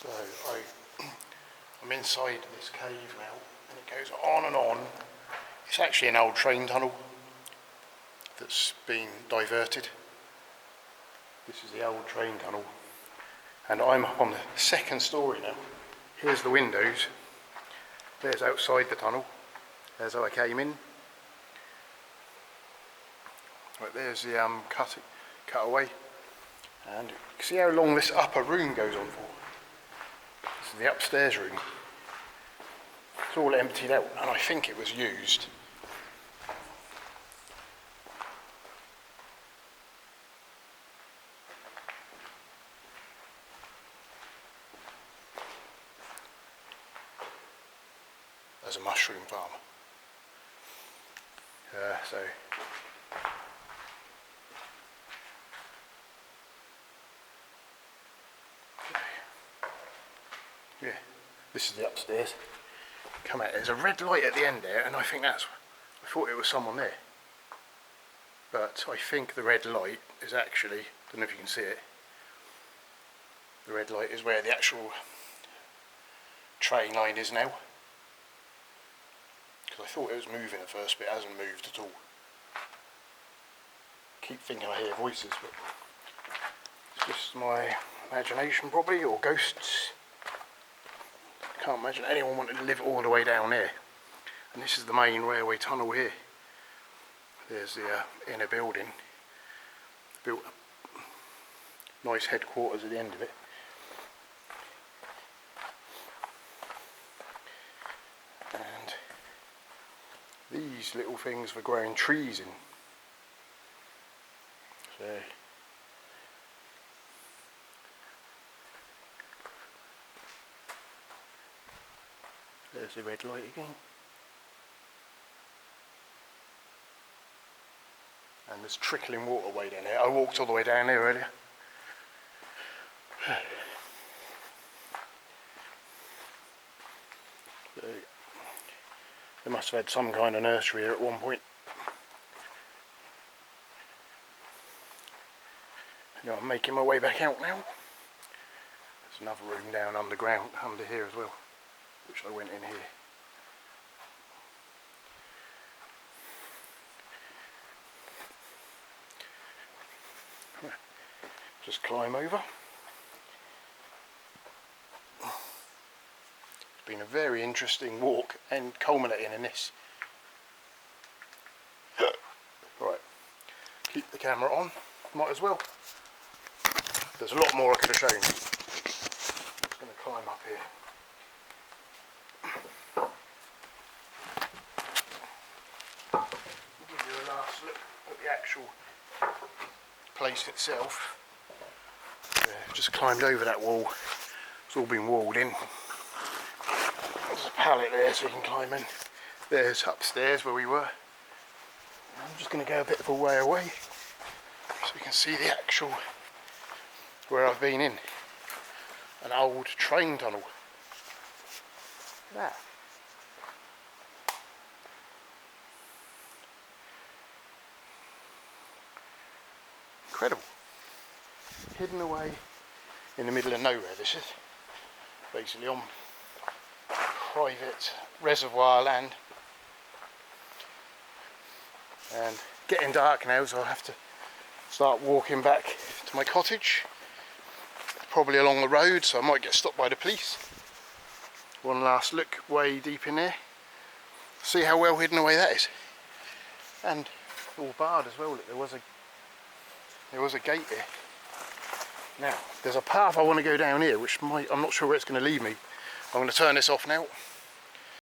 So I'm inside this cave now, and it goes on and on. It's actually an old train tunnel that's been diverted. This is the old train tunnel, and I'm up on the second story now. Here's the windows. There's outside the tunnel. There's how I came in. Right, there's the cutaway, and you can see how long this upper room goes on for. This is the upstairs room. It's all emptied out, and I think it was used. As a mushroom farm. Yeah, this is the upstairs. Come out, there's a red light at the end there, and I think I thought it was someone there. But I think the red light is actually, I don't know if you can see it, the red light is where the actual train line is now. Because I thought it was moving at first, but it hasn't moved at all. Keep thinking I hear voices, but it's just my imagination probably, or ghosts. Can't imagine anyone wanting to live all the way down here. And this is the main railway tunnel here. There's the inner building. Built a nice headquarters at the end of it. And these little things for growing trees in. So there's the red light again. And there's trickling water way down there. I walked all the way down there earlier. So, they must have had some kind of nursery here at one point. You know, I'm making my way back out now. There's another room down underground, under here as well, which I went in here. Just climb over. It's been a very interesting walk and culminating in this. Right, keep the camera on, might as well. There's a lot more I could have shown you. I'm just going to climb up here. Give you a last look at the actual place itself. Just climbed over that wall. It's all been walled in. There's a pallet there so you can climb in. There's upstairs where we were. I'm just going to go a bit of a way away so you can see the actual where I've been in. An old train tunnel. Look at that. Incredible. Hidden away in the middle of nowhere, this is. Basically on private reservoir land. And getting dark now, so I'll have to start walking back to my cottage. Probably along the road, so I might get stopped by the police. One last look way deep in there. See how well hidden away that is. And all barred as well. Look, there was a gate here. Now, there's a path I want to go down here, which I'm not sure where it's going to lead me. I'm going to turn this off now.